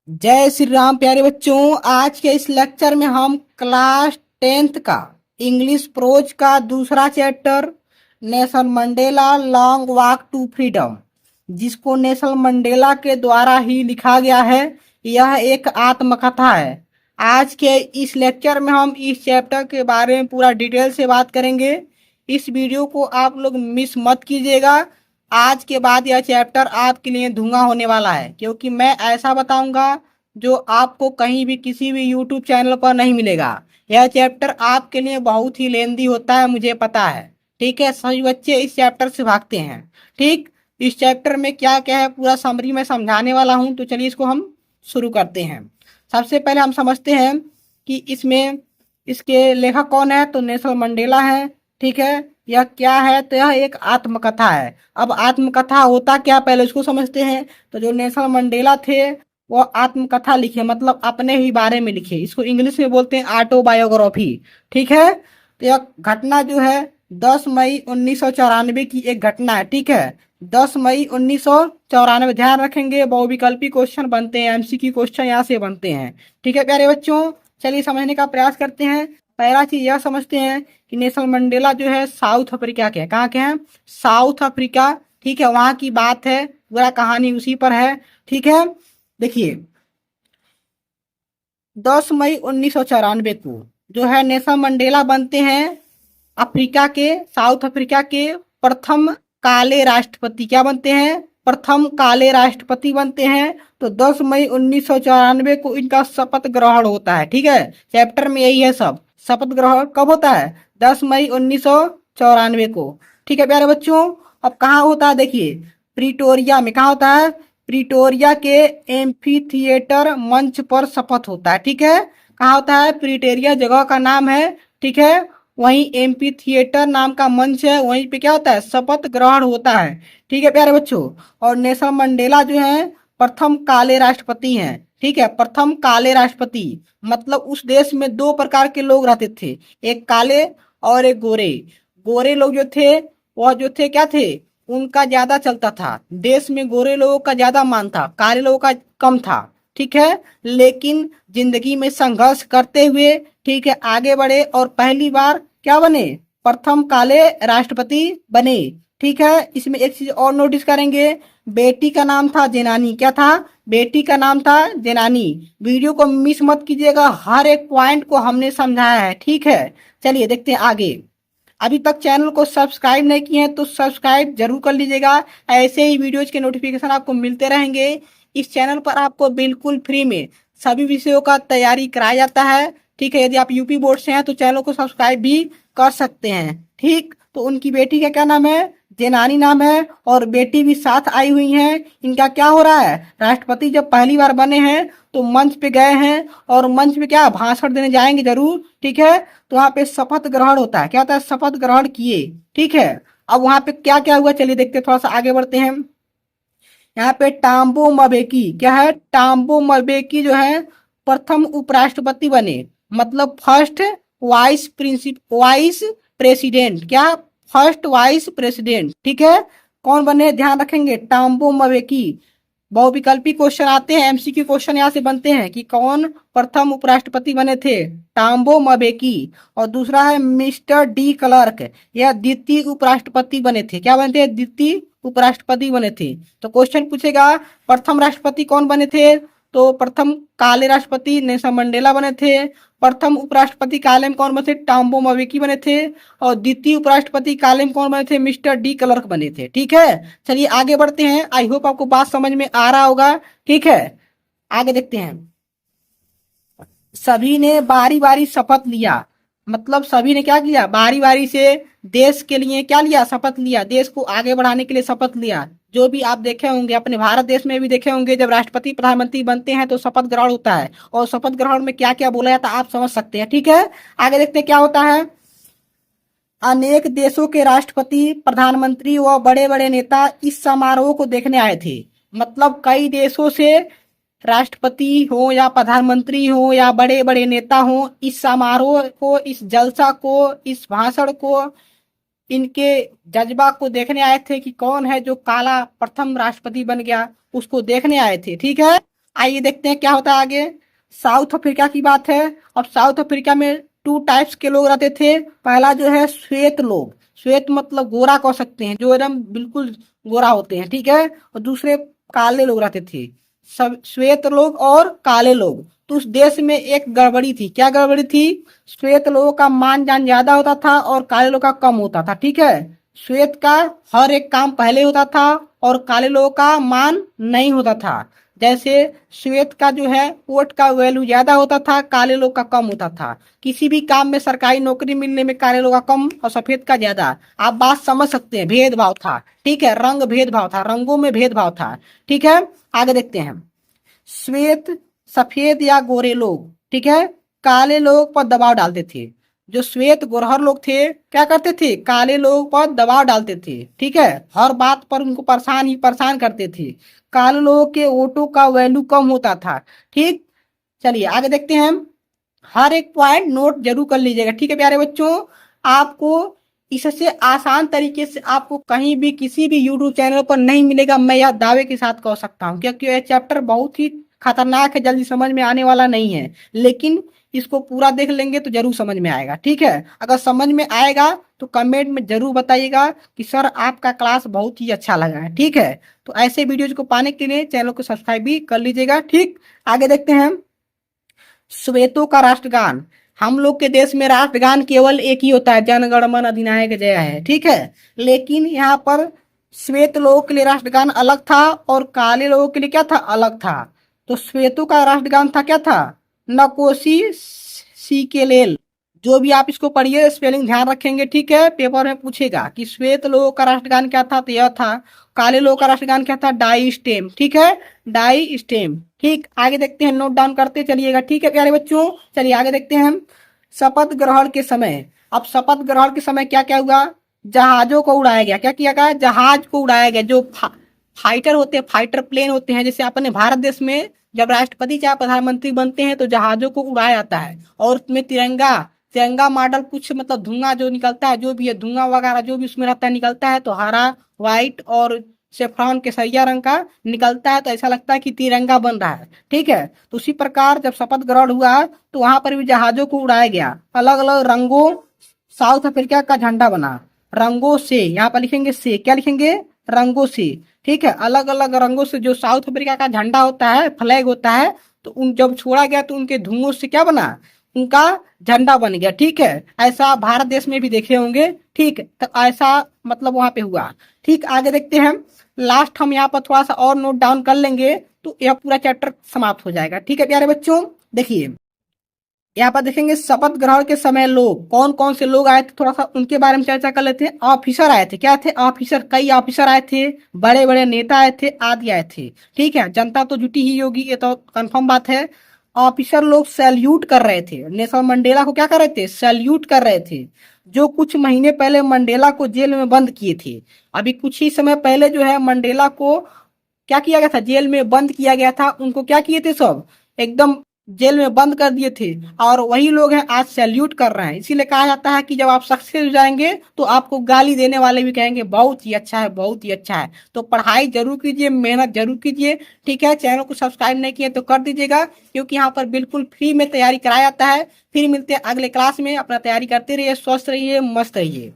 जय श्री राम प्यारे बच्चों। आज के इस लेक्चर में हम क्लास 10th का इंग्लिश प्रोज का दूसरा chapter Nelson Mandela long walk to freedom, जिसको नेल्सन मंडेला के द्वारा ही लिखा गया है, यह एक आत्मकथा है। आज के इस लेक्चर में हम इस चैप्टर के बारे में पूरा डिटेल से बात करेंगे। इस वीडियो को आप लोग मिस मत कीजिएगा। आज के बाद यह चैप्टर आपके लिए धुआं होने वाला है, क्योंकि मैं ऐसा बताऊंगा जो आपको कहीं भी किसी भी यूट्यूब चैनल पर नहीं मिलेगा। यह चैप्टर आपके लिए बहुत ही लेंदी होता है, मुझे पता है। ठीक है, सभी बच्चे इस चैप्टर से भागते हैं। ठीक, इस चैप्टर में क्या क्या है पूरा समरी में समझाने वाला हूं, तो चलिए इसको हम शुरू करते हैं। सबसे पहले हम समझते हैं कि इसमें इसके लेखक कौन है, तो नेल्सन मंडेला है। ठीक है, यह क्या है, तो यह एक आत्मकथा है। अब आत्मकथा होता क्या, पहले उसको समझते हैं। तो जो नेल्सन मंडेला थे वो आत्मकथा लिखे, मतलब अपने ही बारे में लिखे। इसको इंग्लिश में बोलते हैं ऑटोबायोग्राफी। ठीक है, तो यह घटना जो है 10 मई 1994 की एक घटना है। ठीक है, 10 मई 1994, ध्यान रखेंगे बहुविकल्पी क्वेश्चन बनते हैं, एमसीक्यू क्वेश्चन यहाँ से बनते हैं। ठीक है प्यारे बच्चों, चलिए समझने का प्रयास करते हैं। पहला चीज यह समझते हैं कि नेल्सन मंडेला जो है साउथ अफ्रीका के हैं। कहाँ के हैं? South Africa. ठीक है, वहां की बात है, पूरा कहानी उसी पर है। ठीक है, देखिए 10 मई 1994 को जो है नेल्सन मंडेला बनते हैं अफ्रीका के, साउथ अफ्रीका के प्रथम काले राष्ट्रपति। क्या बनते हैं? प्रथम काले राष्ट्रपति बनते हैं। तो 10 मई 1994 को इनका शपथ ग्रहण होता है। ठीक है, चैप्टर में यही है सब। शपथ ग्रहण कब होता है? 10 मई 1994 को। ठीक है प्यारे बच्चों, अब कहाँ होता है देखिए, प्रिटोरिया में। कहाँ होता है? प्रिटोरिया के एम्फी थिएटर मंच पर शपथ होता है। ठीक है, कहाँ होता है? प्रिटोरिया जगह का नाम है। ठीक है, वहीं एम्पी थिएटर नाम का मंच है, वहीं पे क्या होता है? शपथ ग्रहण होता है। ठीक है प्यारे बच्चों, और नेल्सन मंडेला जो है प्रथम काले राष्ट्रपति हैं। ठीक है, प्रथम काले राष्ट्रपति, मतलब उस देश में दो प्रकार के लोग रहते थे, एक काले और एक गोरे। गोरे लोग जो थे वह जो थे क्या थे, उनका ज्यादा चलता था देश में, गोरे लोगों का ज्यादा मान था, काले लोगों का कम था। ठीक है, लेकिन जिंदगी में संघर्ष करते हुए ठीक है आगे बढ़े और पहली बार क्या बने? प्रथम काले राष्ट्रपति बने। ठीक है, इसमें एक चीज और नोटिस करेंगे, बेटी का नाम था जेनानी। क्या था? बेटी का नाम था जेनानी। वीडियो को मिस मत कीजिएगा, हर एक पॉइंट को हमने समझाया है। ठीक है, चलिए देखते हैं आगे। अभी तक चैनल को सब्सक्राइब नहीं किए हैं तो सब्सक्राइब जरूर कर लीजिएगा, ऐसे ही वीडियोज के नोटिफिकेशन आपको मिलते रहेंगे। इस चैनल पर आपको बिल्कुल फ्री में सभी विषयों का तैयारी कराया जाता है। ठीक है, यदि आप यूपी बोर्ड से हैं तो चैनल को सब्सक्राइब भी कर सकते हैं। ठीक, तो उनकी बेटी का क्या नाम है? जेनानी नाम है, और बेटी भी साथ आई हुई हैं। इनका क्या हो रहा है? राष्ट्रपति जब पहली बार बने हैं तो मंच पे गए हैं, और मंच पे क्या भाषण देने जाएंगे जरूर। ठीक है, तो वहां पे शपथ ग्रहण होता है। क्या होता है? शपथ ग्रहण किए। ठीक है, अब वहां पे क्या क्या हुआ, चलिए देखते हैं, थोड़ा सा आगे बढ़ते हैं। यहाँ पे टाम्बो मबेकी क्या है? टाम्बो मबेकी जो है प्रथम उपराष्ट्रपति बने, मतलब फर्स्ट वाइस प्रेसिडेंट। क्या? First vice president. ठीक है, कौन बने ध्यान रखेंगे? टाम्बो मबेकी। बहुविकल्पी क्वेश्चन आते हैं, एमसीक्यू क्वेश्चन यहाँ से बनते हैं कि कौन प्रथम उपराष्ट्रपति बने थे? टाम्बो मबेकी। और दूसरा है मिस्टर डी क्लर्क, यह द्वितीय उपराष्ट्रपति बने थे। क्या बने थे? द्वितीय उपराष्ट्रपति बने थे। तो क्वेश्चन पूछेगा प्रथम राष्ट्रपति कौन बने थे, तो प्रथम काले राष्ट्रपति नेल्सन मंडेला बने थे। प्रथम उपराष्ट्रपति काले में कौन बने थे? टाम्बो मबेकी बने थे। और द्वितीय उपराष्ट्रपति काले में कौन बने थे? मिस्टर डी क्लर्क बने थे। ठीक है, चलिए आगे बढ़ते हैं। आई होप आपको बात समझ में आ रहा होगा। ठीक है, आगे देखते हैं। सभी ने बारी बारी शपथ लिया, मतलब सभी ने क्या किया? बारी बारी से देश के लिए क्या लिया? शपथ लिया, देश को आगे बढ़ाने के लिए शपथ लिया। जो भी आप देखे होंगे, अपने भारत देश में भी देखे होंगे, जब राष्ट्रपति प्रधानमंत्री बनते हैं तो शपथ ग्रहण होता है, और शपथ ग्रहण में क्या क्या बोला जाता है आप समझ सकते हैं। ठीक है, आगे देखते हैं क्या होता है। अनेक देशों के राष्ट्रपति, प्रधानमंत्री व बड़े बड़े नेता इस समारोह को देखने आए थे, मतलब कई देशों से राष्ट्रपति हो या प्रधानमंत्री हो या बड़े बड़े नेता हो, इस समारोह को, इस जलसा को, इस भाषण को, इनके जज्बा को देखने आए थे कि कौन है जो काला प्रथम राष्ट्रपति बन गया, उसको देखने आए थे। ठीक है, आइए देखते हैं क्या होता है आगे। साउथ अफ्रीका की बात है। अब साउथ अफ्रीका में टू टाइप्स के लोग रहते थे। पहला जो है श्वेत लोग, श्वेत मतलब गोरा कह सकते हैं, जो एकदम बिल्कुल गोरा होते हैं, ठीक है। और दूसरे काले लोग रहते थे। सब श्वेत लोग और काले लोग। तो उस देश में एक गड़बड़ी थी। क्या गड़बड़ी थी? श्वेत लोगों का मान जान ज्यादा होता था और काले लोगों का कम होता था, ठीक है। श्वेत का हर एक काम पहले होता था और काले लोगों का मान नहीं होता था। जैसे श्वेत का जो है वोट का वैल्यू ज्यादा होता था, काले लोग का कम होता था। किसी भी काम में सरकारी नौकरी मिलने में काले लोग का कम और सफेद का ज्यादा। आप बात समझ सकते हैं, भेदभाव था, ठीक है। रंग भेदभाव था, रंगों में भेदभाव था, ठीक है। आगे देखते हैं। श्वेत, सफेद या गोरे लोग, ठीक है, काले लोग पर दबाव डालते थे। जो श्वेत गोरहर लोग थे क्या करते थे? काले लोगों पर दबाव डालते थे, ठीक है। हर बात पर उनको परेशान ही परेशान करते थे। काले लोगों के वोटों का वैल्यू कम होता था, ठीक। चलिए आगे देखते हैं। हर एक पॉइंट नोट जरूर कर लीजिएगा, ठीक है प्यारे बच्चों। आपको इससे आसान तरीके से आपको कहीं भी किसी भी यूट्यूब चैनल पर नहीं मिलेगा, मैं यह दावे के साथ कह सकता हूँ, क्योंकि यह चैप्टर बहुत ही खतरनाक है, जल्दी समझ में आने वाला नहीं है। लेकिन इसको पूरा देख लेंगे तो जरूर समझ में आएगा, ठीक है। अगर समझ में आएगा तो कमेंट में जरूर बताइएगा कि सर आपका क्लास बहुत ही अच्छा लगा है, ठीक है। तो ऐसे वीडियोज को पाने के लिए चैनल को सब्सक्राइब भी कर लीजिएगा, ठीक। आगे देखते हैं। श्वेतों का राष्ट्रगान। हम लोग के देश में राष्ट्रगान केवल एक ही होता है, जन गण मन अधिनायक जय है, ठीक है। लेकिन यहाँ पर श्वेत लोगों के लिए राष्ट्रगान अलग था और काले लोगों के लिए क्या था? अलग था। तो श्वेतों का राष्ट्रगान था क्या था? नकोसी सीकेलेल। जो भी आप इसको पढ़िए, स्पेलिंग ध्यान रखेंगे, ठीक है। पेपर में पूछेगा कि श्वेत लोगों का राष्ट्रगान क्या था, तो यह था। काले लोगों का राष्ट्रगान क्या था? डाई स्टेम, ठीक है, डाई स्टेम, ठीक। आगे देखते हैं, नोट डाउन करते चलिएगा, ठीक है प्यारे बच्चों। चलिए आगे देखते हैं हम। शपथ ग्रहण के समय। अब शपथ ग्रहण के समय क्या क्या हुआ? जहाजों को उड़ाया गया। क्या किया गया? जहाज को उड़ाया गया। जो फाइटर होते हैं, फाइटर प्लेन होते हैं, जैसे अपने भारत देश में जब राष्ट्रपति चाहे प्रधानमंत्री बनते हैं तो जहाजों को उड़ाया जाता है। और उसमें तिरंगा, तिरंगा मॉडल कुछ मतलब धुआं जो निकलता है, जो भी है धुआं वगैरह जो भी उसमें रहता है निकलता है, तो हरा, व्हाइट और सेफ्रॉन केसरिया रंग का निकलता है, तो ऐसा लगता है कि तिरंगा बन रहा है, ठीक है। तो उसी प्रकार जब शपथ ग्रहण हुआ तो वहां पर भी जहाजों को उड़ाया गया, अलग अलग रंगों। साउथ अफ्रीका का झंडा बना रंगों से। यहाँ पर लिखेंगे से, क्या लिखेंगे? रंगों से, ठीक है। अलग अलग रंगों से जो साउथ अफ्रीका का झंडा होता है, फ्लैग होता है, तो उन जब छोड़ा गया तो उनके धुओं से क्या बना? उनका झंडा बन गया, ठीक है। ऐसा भारत देश में भी देखे होंगे, ठीक। तो ऐसा मतलब वहां पे हुआ, ठीक। आगे देखते हैं। लास्ट हम यहाँ पर थोड़ा सा और नोट डाउन कर लेंगे तो यह पूरा चैप्टर समाप्त हो जाएगा, ठीक है प्यारे बच्चों। देखिए यहाँ पर देखेंगे शपथ ग्रहण के समय लोग कौन कौन से लोग आए थे, थोड़ा सा उनके बारे में चर्चा कर लेते हैं। ऑफिसर आए थे, क्या थे? ऑफिसर, कई ऑफिसर आए थे, बड़े बड़े नेता आए थे, आदि आए थे, ठीक है। जनता तो जुटी ही होगी, ये तो कंफर्म बात है। ऑफिसर लोग सैल्यूट कर रहे थे, नेल्सन मंडेला को क्या कर रहे थे? सैल्यूट कर रहे थे। जो कुछ महीने पहले मंडेला को जेल में बंद किए थे, अभी कुछ ही समय पहले जो है मंडेला को क्या किया गया था? जेल में बंद किया गया था। उनको क्या किए थे? सब एकदम जेल में बंद कर दिए थे, और वही लोग हैं आज सैल्यूट कर रहे हैं। इसीलिए कहा जाता है कि जब आप सक्सेस हो जाएंगे तो आपको गाली देने वाले भी कहेंगे बहुत ही अच्छा है, बहुत ही अच्छा है। तो पढ़ाई जरूर कीजिए, मेहनत जरूर कीजिए, ठीक है। चैनल को सब्सक्राइब नहीं किए तो कर दीजिएगा, क्योंकि यहाँ पर बिल्कुल फ्री में तैयारी कराया जाता है। फिर मिलते हैं अगले क्लास में। अपना तैयारी करते रहिए, स्वस्थ रहिए, मस्त रहिए।